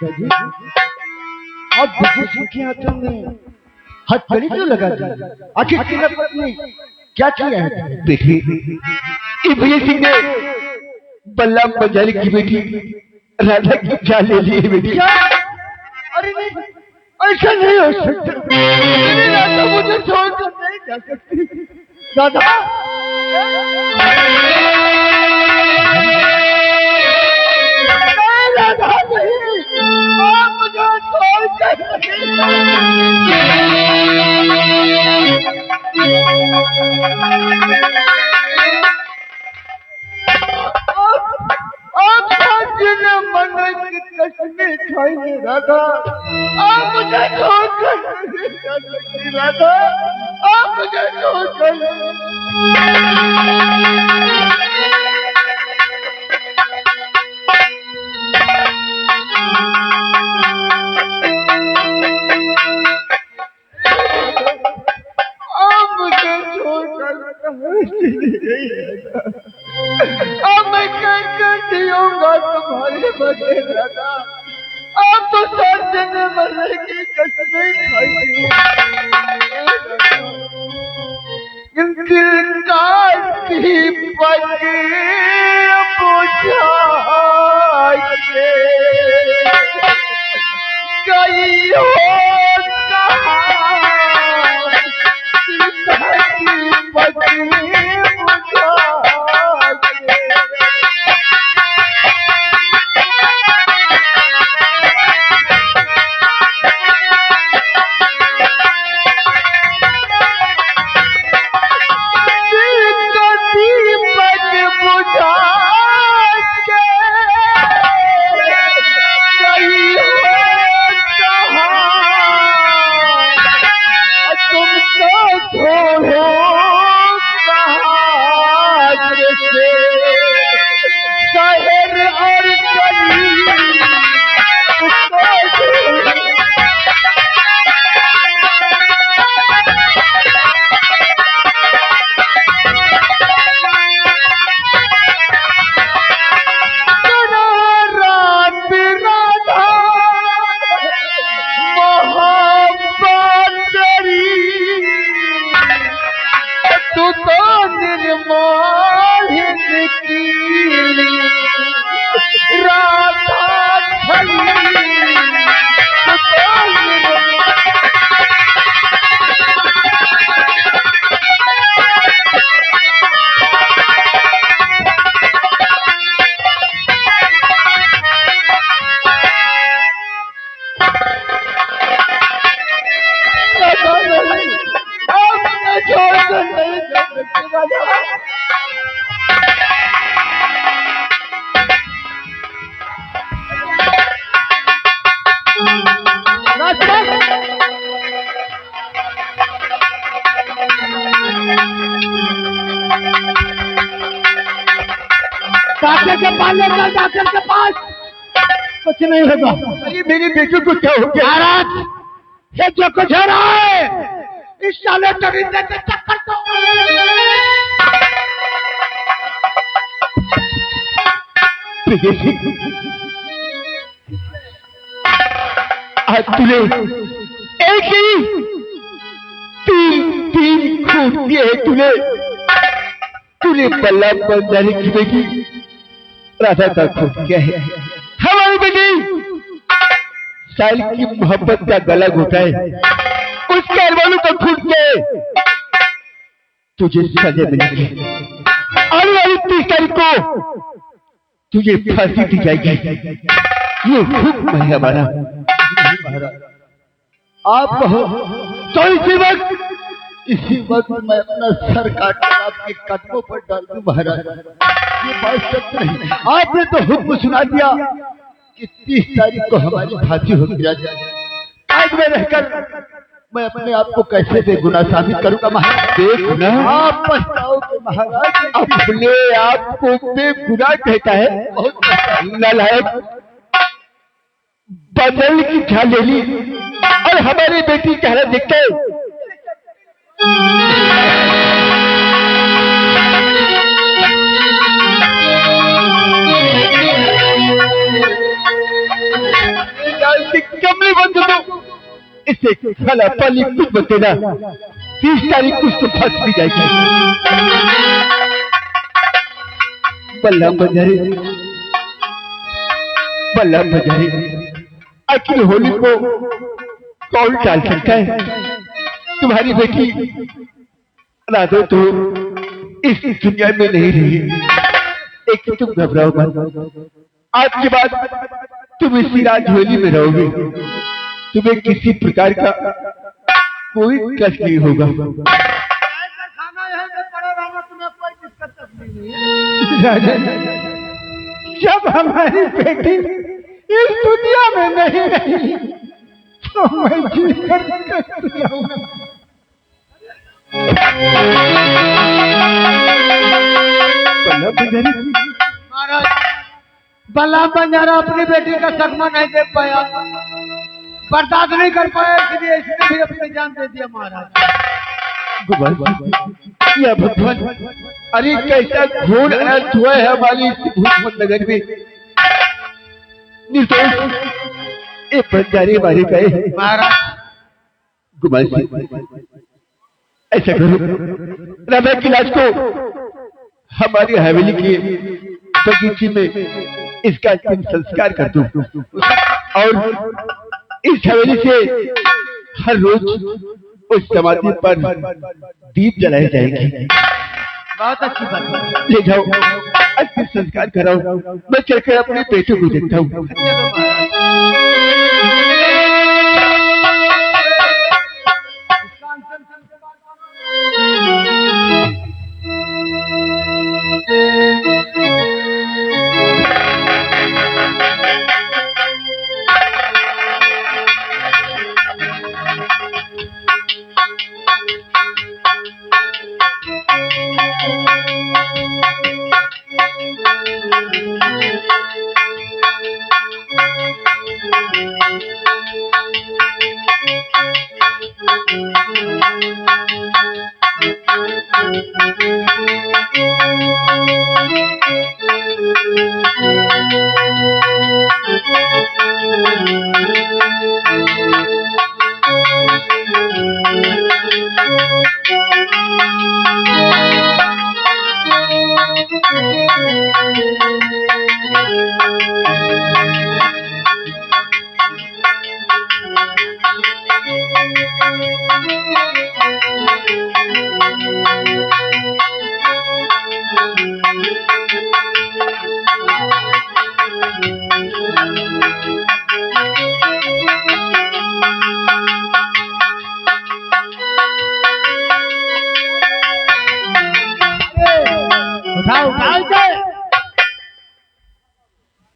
दादाजी आप विदेशी के हाथों में हथकड़ी क्यों लगा दी? आखिर तेरा पत्नी क्या किया है? बेटी इब्राहिम सिंह ने बल्लभ पंजाली की बेटी राधा की जान ले ली है बेटी। क्या? अरे नहीं, ऐसा नहीं हो सकता। मेरी राधा मुझे छोड़कर नहीं जा सकती। दादा नहीं, राधा नहीं, आप मुझे छोड़कर आप जिन्हें मन की कसमें खाई राधा, आप मुझे छोड़कर नहीं जा सकती राधा, आप मुझे छोड़कर। आप मुझे छोड़कर अब मैं कैसे जीऊंगा तुम्हारे बगैर राधा? आप तो सर देने मरने की कसमें खाई। दिल का दीपक बुझा के गई हो डॉक्टर के पास ले चल, डॉक्टर के पास। कुछ नहीं होगा। अरे मेरी बेटी को क्या हो गया? महाराज ये जो कुछ हो रहा है इस साले दरिंदे के चक्कर तो तूने एक ही तीन खून दिए है। तूने बल्लभ पंजाली की बेटी राधा का खून किया है। हमारी बेटी साल की मोहब्बत का गला घोटा है, उसके अरमानों का खून किया है। तुझे सजा मिलेगी। आने वाली 30 तारीख को तुझे फांसी दी जाएगी। ये हुक्म है हमारा। आप कहो तो इसी वक्त मैं अपना सर काटकर आपके कदमों पर डाल दूं महाराज। ये बात सच नहीं। आपने तो हुक्म सुना दिया कि 30 तारीख को हमारी फांसी होगी राजा। आज में रहकर मैं अपने आप को कैसे बेगुनाह साबित करूंगा महाराज? बेगुनाह? आप पछताओगे महाराज। अपने आप को बेगुनाह कहता है? नालायक, बदल की ख्याल ले ली और हमारी बेटी चेहरा देखते इसे खाला पाली कुछ मत देना। 30 तारीख कुछ तो फंस भी जाएगी। बल्ला बजारे, बल्ला बजारे, आखिर होली को कौन टाल सकता है? तुम्हारी बेटी राधो तो इस दुनिया में नहीं रही। एक तो तुम घबराओ मत, आज के बाद तुम इसी रात होली में रहोगे। तुम्हें किसी प्रकार का कोई कष्ट नहीं होगा। जब हमारी बेटी इस दुनिया में नहीं रही तो मैं जी कर कैसे रहूंगा? महाराज, बल्ला बंजारा अपनी बेटी का सदमा नहीं देख पाया, बर्दाश्त नहीं कर पाया, इसलिए इसने भी अपनी जान दे दिया। महाराज या भगवान, अरे कैसा घोर अनर्थ हुआ है हमारी इस भूतमंद नगर में। निर्दोष ये बंजारे मारे गए। महाराज गुमान सिंह, ऐसा करो, राधा की लाश को हमारी हवेली के बगीचे में इसका अंतिम संस्कार कर दो और इस हवेली से हर रोज उस समाधि पर दीप जलाए जाएंगे। बहुत अच्छी बात। ले जाओ, अंतिम संस्कार कराओ। मैं चलकर अपने बेटे को देखता हूँ।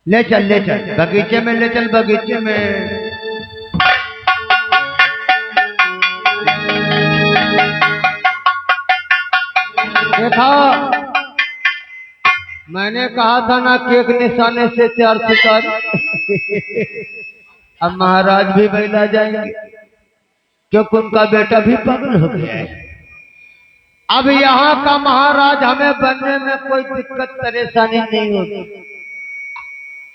ले चल बगीचे में, ले चल बगीचे में। देखा, मैंने कहा था ना कि एक निशाने से 4 शिकार। अब महाराज भी बैला जाएंगे क्योंकि उनका बेटा भी पागल हो गया है। अब यहाँ का महाराज हमें बनने में कोई दिक्कत परेशानी नहीं होगी।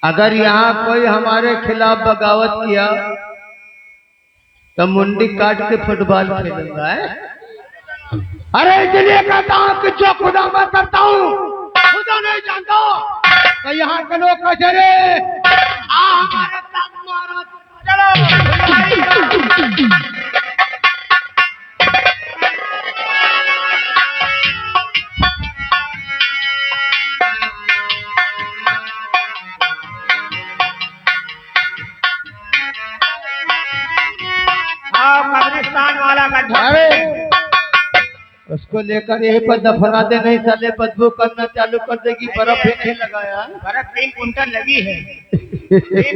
अगर यहाँ कोई हमारे खिलाफ बगावत किया तो मुंडी काट के फुटबॉल खेलूंगा है। अरे इसलिए कहता हूँ कि जो खुदा मैं करता हूँ खुदा नहीं जानता। तो यहाँ के लोग कैसे रे हमारे साथ महाराज चलो। कब्रिस्तान वाला गड्ढा, उसको लेकर यहीं पर दफना दे, नहीं साले बदबू करना चालू कर देगी। बर्फ ही लगाया, बर्फ 3 कुंटल लगी है।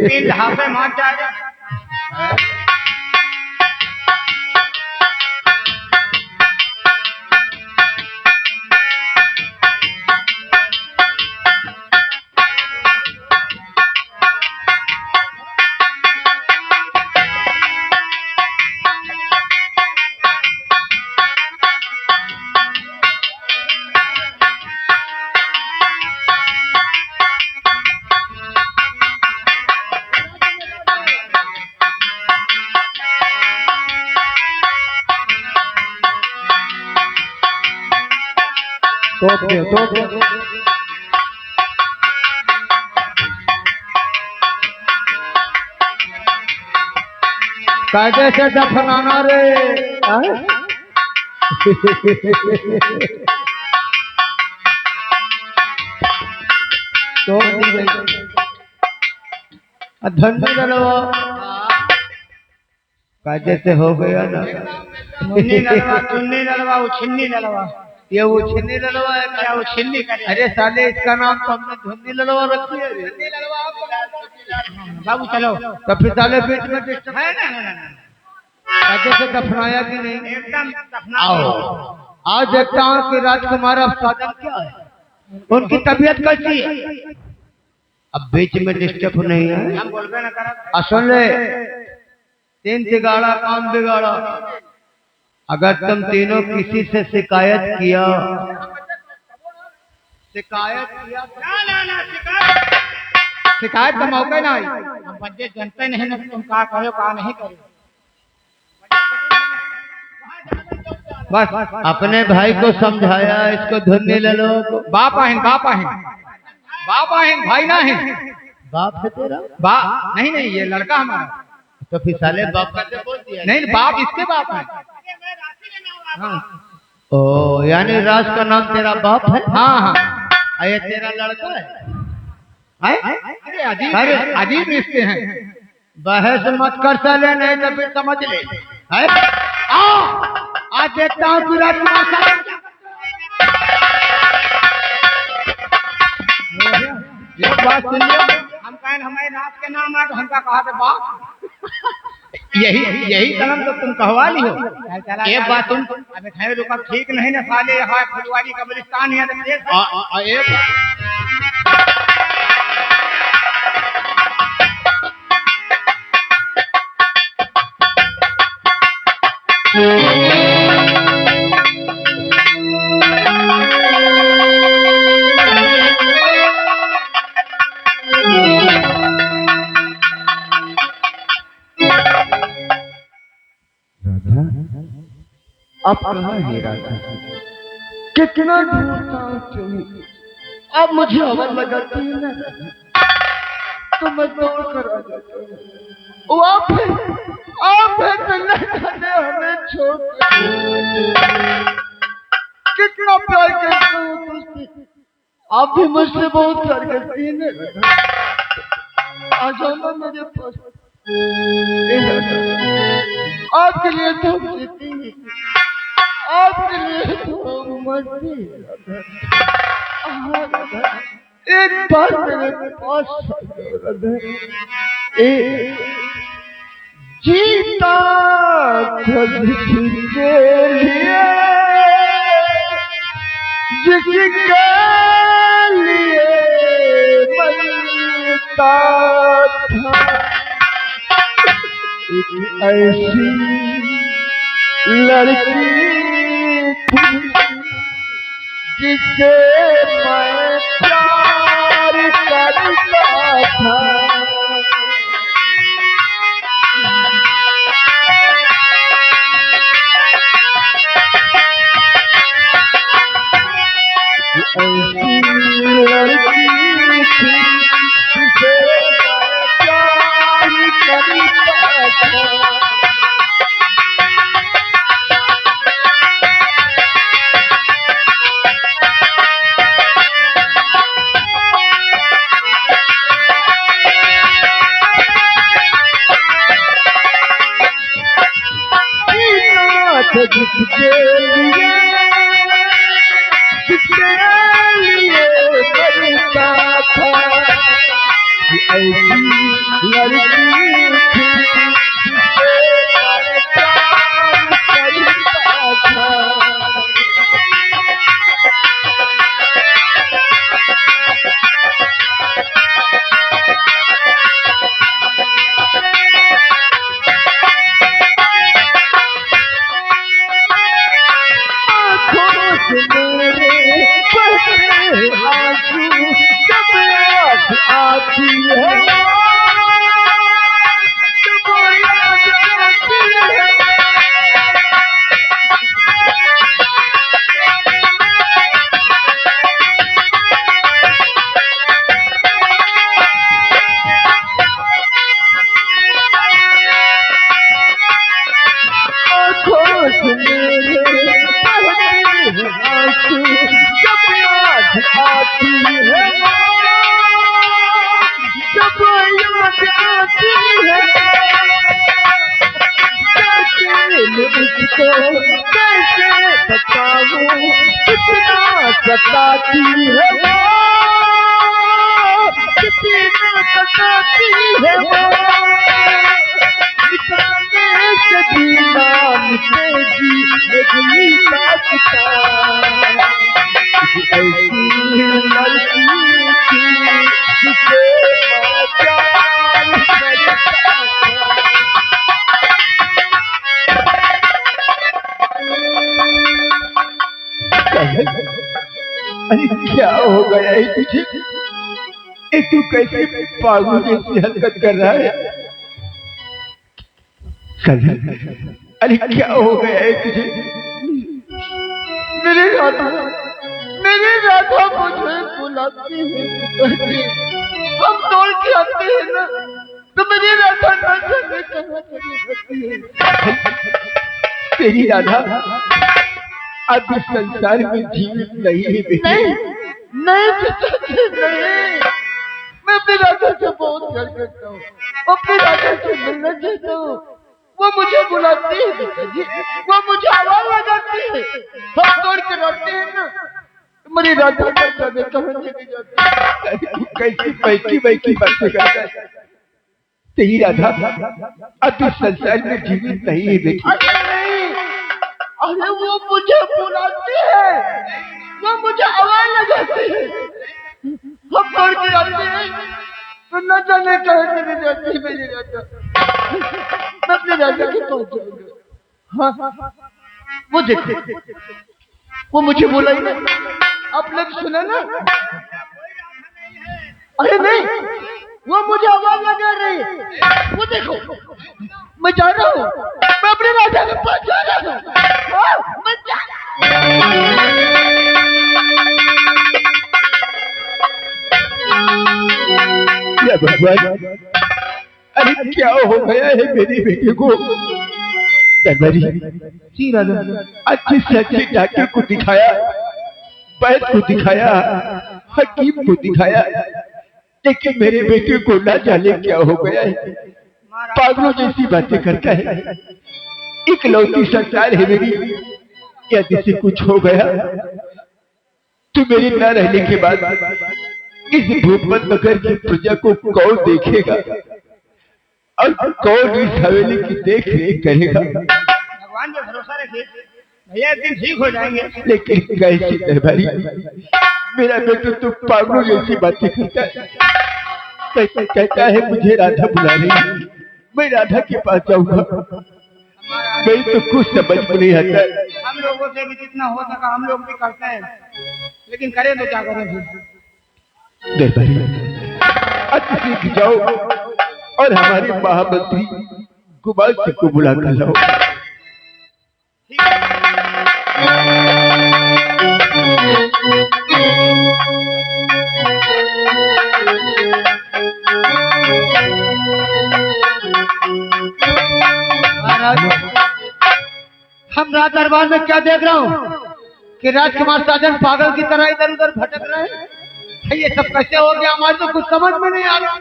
3 हाफे मार जाएगा। तो कायदे से दफनाना रे। तो धन्य डलवा कायदे से हो गया ना। मुन्नी नलवा, चुन्नी नलवा, उछिन्नी नलवा। ये वो छिन्नी ललवा है क्या उछिन्नी करे? अरे साले इसका नाम तो हमने धुन्नी ललवा रखी है रे। बाबू चलो। तो फिर साले बीच में डिस्टर्ब है ना। कायदे से दफनाया कि नहीं? एकदम दफना। आओ आज देखता हूँ कि राजकुमार अब साधन क्या है, उनकी तबीयत कैसी है। अब बीच में डिस्टर्ब नहीं है। हम बोलबे ना करब। असल ले 3 तिगाड़ा काम बिगाड़ा। अगर तुम तीनों किसी से शिकायत किया ना शिकायत का मौका ना आई। हम बच्चे जानते नहीं ना तुम कहा करो कहा नहीं करो। बस अपने भाई को समझाया, इसको धुन्नी ले लो। बाप आहिन भाई ना है। बाप है तेरा? नहीं ये लड़का हमारा। तो फिर साले बाप का बोल दिया। नहीं बाप इसके बाप है। हाँ। ओ यानी राज का नाम तेरा बाप है? हाँ। ये तेरा लड़का है? अरे अजीब रिश्ते हैं। बहस मत कर साले, नहीं तो फिर समझ ले। है? आज देखता हूँ कि राजकुमार साहब ये बात सुनिए। हम कहें हमारे रात के नाम है तो हमका कहा थे बाप। यही कलम तो तुम कहवा ली हो। ये बात तुम अबे खैर रुका ठीक नहीं ना साले। यहाँ फुलवारी कब्रिस्तान है अब कहाँ है राधा? कितना ढूंढता हूँ तुम्हें, अब मुझे हवा लगाती है ना तो मैं दौड़ कर आ जाता हूँ। वो आप है तो न जाने हमें छोड़ कितना प्यार करता हूँ तुझसे। आप भी मुझसे बहुत प्यार करती है ना। आ जाओ ना मेरे पास। आपके लिए तो हम जीते हैं, आपके लिए तो हम मरते हैं। एक बार मेरे पास जीता जिसके लिए मरता था, एक ऐसी लड़की थी जिसे मैं प्यार करता था। ऐसी लड़की थी जिसे मैं प्यार करता था। जिसके लिए मरता था, ऐसी लड़की थी जिसे मैं प्यार करता था। आती है जब आँख मेरे बहते हैं आंसू जब याद आती है जब याद आती है कैसे बताऊं कितना सताती है कितना सताती है निकालने से भी नाम तेजी मेरी दास्तां ऐसी लड़की थी जिसे मैं प्यार करता अरे क्या हो गया है तुझे? तू कैसे पागल जैसी हरकत कर रहा है? अरे क्या हो गया है तुझे? मेरे राधा मुझे बुलाती है, हम दौड़ के आते हैं ना तो मेरी राधा न जाने कहाँ चली जाती है। तेरी राधा अब इस संसार में जीवित नहीं है बेटी। नहीं पिताजी नहीं, मैं अपनी राधा से बहुत प्यार करता हूँ, अपनी राधा से मिलना चाहता हूँ। वो मुझे बुलाती है पिताजी, वो मुझे आवाज लगाती है, हम दौड़ के आते हैं ना मेरी राधा न जाने कहाँ चली जाती है। कैसी बैकी बैकी बातें करता है? तेरी राधा अब इस संसार में जीवित नहीं है बेटी। अरे वो मुझे बुलाती है, वो मुझे आवाज लगाती है, हम दौड़ के आते हैं तो न जाने कहाँ चली जाती है मेरी राधा। मैं अपने राजा के पास जाऊंगा। हाँ वो देखो, वो मुझे बोला ही ना, आप लोग सुना ना? अरे नहीं, वो मुझे आवाज लगा रही है, वो देखो मैं जा रहा हूँ, मैं अपने राजा के पास जा रहा हूँ, मैं जा या भगवान, अरे क्या हो गया है मेरे बेटे को? दरबारी अच्छे से अच्छे डॉक्टर को दिखाया, वैद्य को दिखाया, हकीम को दिखाया, लेकिन मेरे बेटे को ना जाने क्या हो गया है। पागलों जैसी बातें करता है। इकलौती संतान है मेरी, यदि से कुछ हो गया तो मेरे न रहने के बाद इस भूपत नगर की प्रजा को कौन देखेगा और कौन इस हवेली की देख रेख करेगा? भगवान पे भरोसा रखिए, भैया एक दिन ठीक हो जाएंगे। लेकिन कैसी दरबारी, मेरा बेटा तो पागलों जैसी बातें करता है। कहता है मुझे राधा बुला रही है, मैं राधा के पास जाऊंगा। मैं तो कुछ समझ में नहीं आता। हम लोगों से भी जितना हो सका हम लोग भी करते हैं, लेकिन करें तो क्या करें फिर? दरबारी अच्छे सीख जाओ और हमारे महामंत्री कुमार सिंह को बुला कर लाओ। हम राज दरबार में क्या देख रहा हूँ कि राजकुमार साजन पागल की तरह इधर उधर भटक रहे हैं। ये सब कैसे हो गया, हमारे तो कुछ समझ में नहीं आ रहा।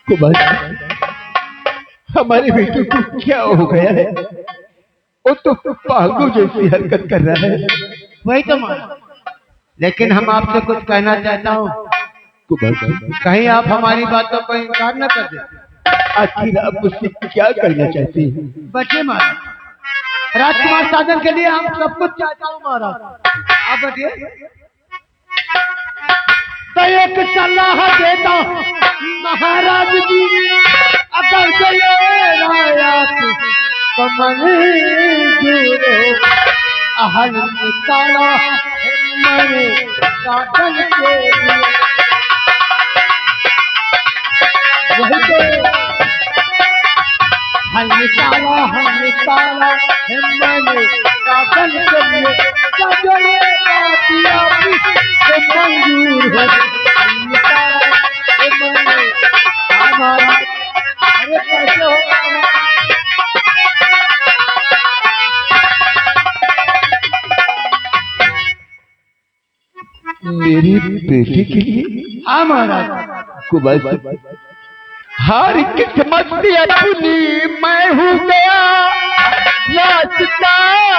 कुमार, हमारे बेटे को क्या हो गया है? वो तो पागलों जैसी हरकत कर रहा है। वही तो मान, लेकिन हम आपसे कुछ कहना चाहता हूँ। कुमार, कहीं आप हमारी बातों को इनकार न कर दे। आखिर आप मुझसे क्या करना चाहते हैं? बचे महाराज, राजकुमार साजन के लिए हम सब कुछ चाहता हूँ महाराज। आप बचिए तो एक सलाह देता महाराज जी, अगर चले रायात तो मंजूर अहल निकाला मैंने साजन के लिए। वही तो हल निकाला मैंने साजन के लिए, चले रातिया मंजूर है अरे कैसे होगा? मेरी बेटी के लिए? हाँ महाराज। कुमार सिंह, हर किस्मत से अपनी मैं हूँ गया, रास्ता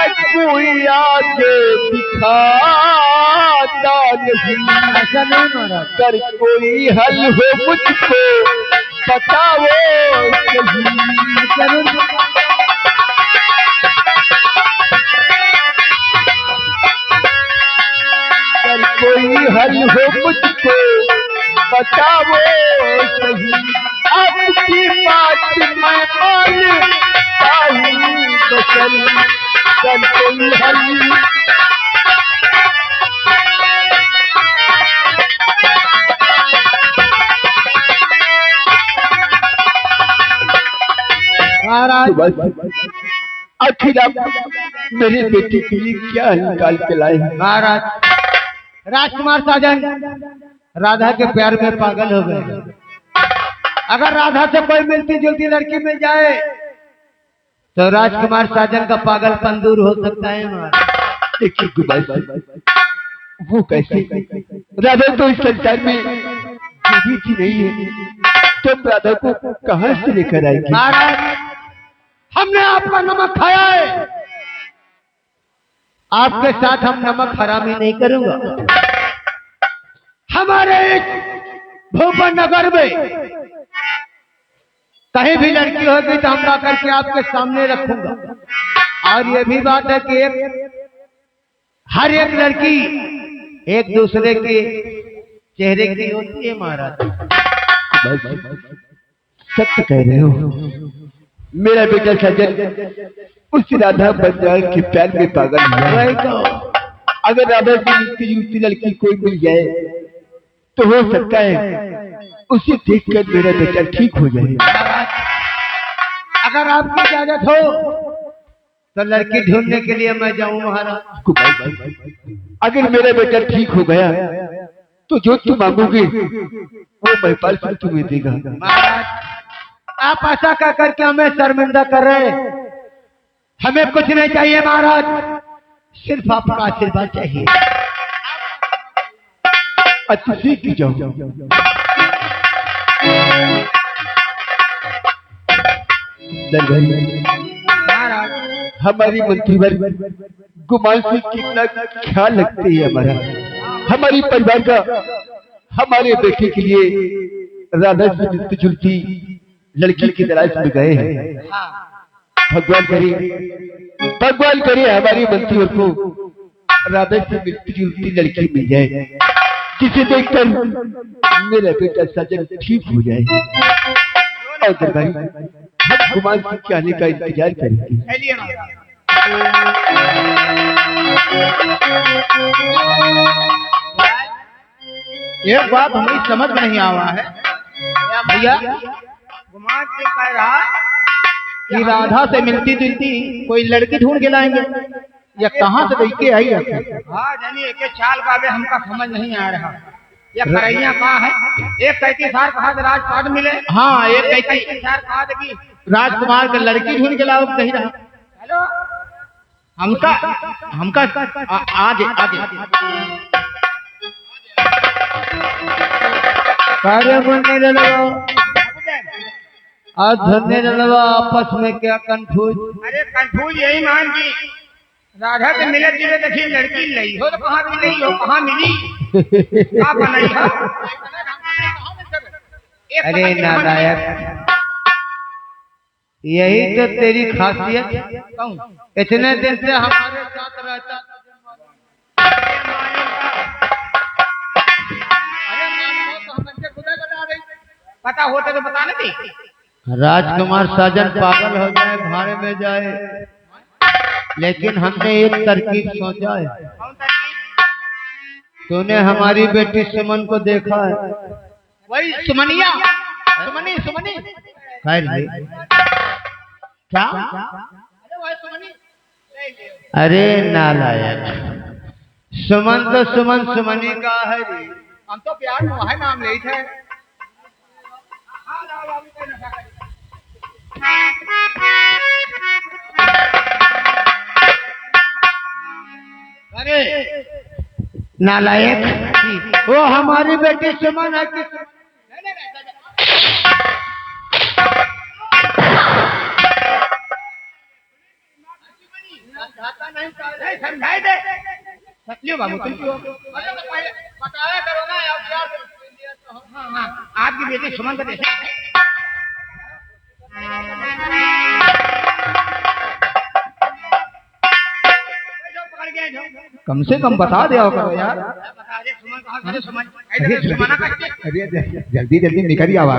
कोई आगे दिखाता नहीं। ऐसा नहीं महाराज। कर कोई हल हो मुझको बताओ सही। जरूर। कर कोई हल हो मुझको बताओ सही। आपकी बात मैं मानता हूँ बचन, कर कोई हल। महाराज आखिर आप मेरे बेटे के लिए क्या निकाल के लाए हैं? महाराज, राजकुमार साजन राधा के प्यार में पागल हो गए। अगर राधा से कोई मिलती जुलती लड़की मिल जाए तो राजकुमार साजन का पागलपन दूर हो सकता है महाराज। देखिए कुमार सिंह, वो कैसे? राधा तो इस संसार में जीवित ही नहीं है, तुम राधा को कहाँ से लेकर आएंगे? महाराज, हमने आपका नमक खाया है, आपके साथ हम नमक हरामी नहीं करूंगा। हमारे भोपाल नगर में कहीं भी लड़की होगी तो हम ला करके आपके सामने रखूंगा। और ये भी बात है कि हर एक लड़की एक दूसरे के चेहरे की होती है महाराज। सत्य कह रहे हो। मेरा बेटा सज्जन उस राधा बंजाल के प्यार में पागल हुआ। वही तो। अगर राधा की मिलती जुलती लड़की कोई मिल जाए तो हो सकता है उसे देखकर मेरा बेटा ठीक हो जाए। अगर आपकी इजाजत हो तो लड़की ढूंढने के लिए मैं जाऊं महाराज। अगर मेरा बेटा ठीक हो गया तो जो तुम मांगोगे वो महिपाल सिंह तुम्हें देगा। महाराज, आप ऐसा कह करके हमें शर्मिंदा कर रहे हैं। हमें कुछ नहीं चाहिए महाराज, सिर्फ आपका आशीर्वाद चाहिए। अच्छा सीख जाओ। महाराज, हमारी मंत्री वर्ग गुमान से कितना ख्याल रखते हैं हमारा, हमारी परिवार का। हमारे बेटे के लिए राधा से मिलती जुलती लड़की की तलाश में गए हैं। भगवान करे हमारी मंत्री वर्ग को राधा से मिलती जुलती लड़की मिल जाए, जिसे देखकर मेरा बेटा सजन ठीक हो जाए। और दरबारी, हम गुमान सिंह के आने का इंतजार करेंगे। एक बात हमें समझ में नहीं आवा है भैया। गुमान सिंह कह रहा कि राधा से मिलती जुलती कोई लड़की ढूंढ के लाएंगे, या कहाँ से देख के आई है? हाँ जानी, एक चाल का भी हमका समझ नहीं आ रहा। या करैया कहाँ है? एक कहती सार कहा राजपाट मिले, हाँ एक कहती सार कहा कि राजकुमार का लड़की ढूंढ के लाओ कही रहा। हेलो, हमका हमका आगे कार्य बनने लगाओ आज धरने लगा आपस में क्या कंफ्यूज। अरे कंफ्यूज यही मान की राधा के मिले जुले देखिए लड़की नहीं हो तो कहाँ मिली हो, कहाँ मिली क्या बनाई हो? अरे नालायक, यही तो तेरी खासियत। इतने दिन से हमारे साथ रहता। पता होता तो बताने दी। राजकुमार साजन पागल हो जाए, भाड़े में जाए, लेकिन हमने एक तरकीब सोचा है। तूने हमारी बेटी सुमन को देखा है? वही सुमनिया, सुमनी क्या? अरे नालायक, सुमन तो सुमनी का है। हम तो प्यार में वही नाम ले थे। अरे नालायक, वो हमारी बेटी सुमन है कि समझाई दे सत्यो बाबू तुम क्यों बताया करो ना यार। हाँ हाँ आपकी बेटी सुमन का देश कम से कम बता दिया करो यार। अरे जल्दी जल्दी निकल ही आवा।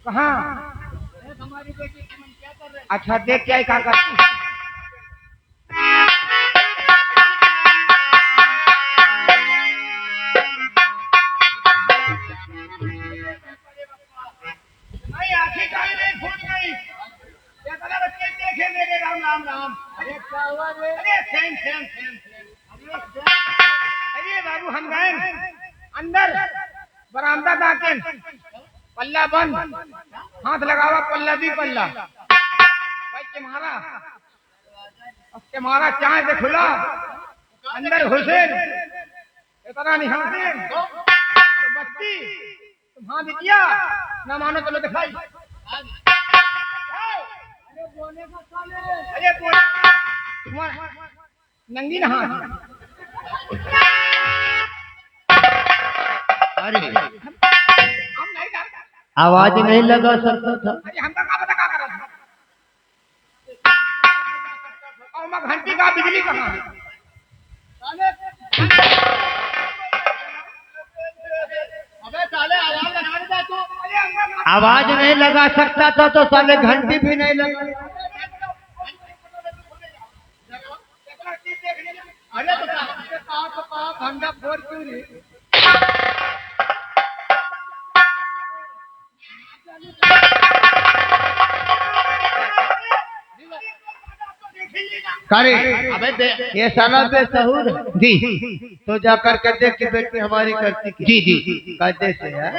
कहाँ? अच्छा देख क्या क्या करती नहीं आखिर काहे नहीं फूट गई क्या करा बच्चे देखे मेरे राम राम राम। अरे क्या हुआ रे? अरे सेम सेम सेम सेम। अरे बाबू हम गए अंदर बरामदा दाखिल पल्ला बंद हाथ लगावा पल्ला भी पल्ला भाई तुम्हारा चाय से खुला अंदर घुसे इतना नहीं हाथे तो बच्ची तुम हाथ दिया ना मानो चलो दिखाई। अरे तुम्हारा नंगी ना हाथ। अरे हम नहीं करते आवाज नहीं लगा सकता था। अरे हम तो क्या पता क्या कर रहा था और मैं घंटी का बिजली कहाँ है? अबे साले आवाज लगा देता तू। आवाज नहीं लगा सकता था तो साले घंटी भी नहीं लगा। अरे तो घंटा फोड़ क्यों नहीं? करे अबे ये साला बेसहूर जी तो जाकर के देख के बेटी हमारी करती की। जी जी कहते से है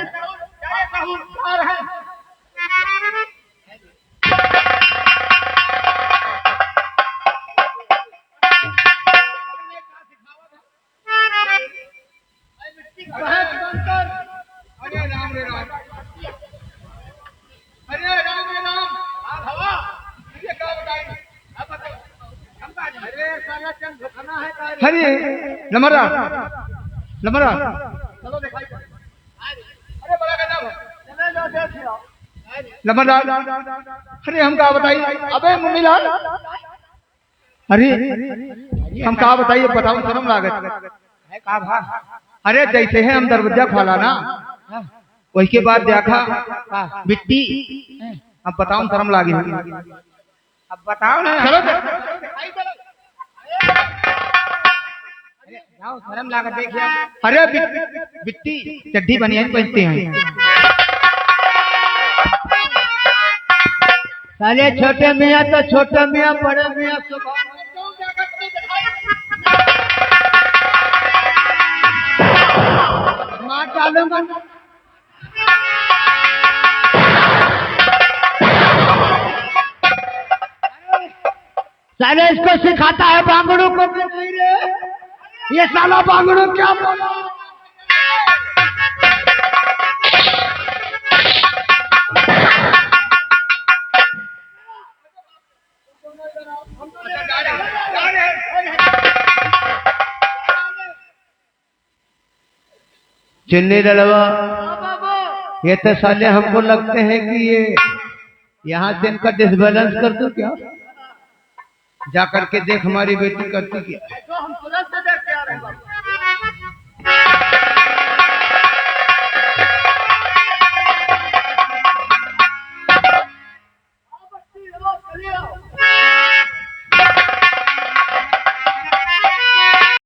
अरे राम रे राम अरे राम रे राम हवा ये क्या बताई अरे सारा चंद धोखाना है। अरे नमरा नमरा चलो दिखाई अरे बड़ा का नाम चले जाओ देख आओ नमरा। अरे हम क्या बताइए अबे मुन्नीलाल अरे हम क्या बताइए बताओ शर्म लागत है का भा। अरे जैसे है हम दरवाजा खोला ना वही के बाद देखा मिट्टी अब बताओ शर्म लागी। अब बताओ ना चलो जाओ शर्म लागत देखिए। अरे बिट्टी चड्डी बनियान पहनते हैं साले छोटे मियाँ तो छोटे मियाँ बड़े मियाँ मार डालूंगा। साले इसको सिखाता है बांगड़ू को कि नहीं रे। ये साला बांगड़ू क्या बोला? चिन्नी लड़वा ये तो साले हमको लगते हैं कि ये यहाँ से इनका डिसबैलेंस कर दो क्या? जा करके देख हमारी बेटी करती क्या। तो हम तुरंत से देख के आ रहे हैं।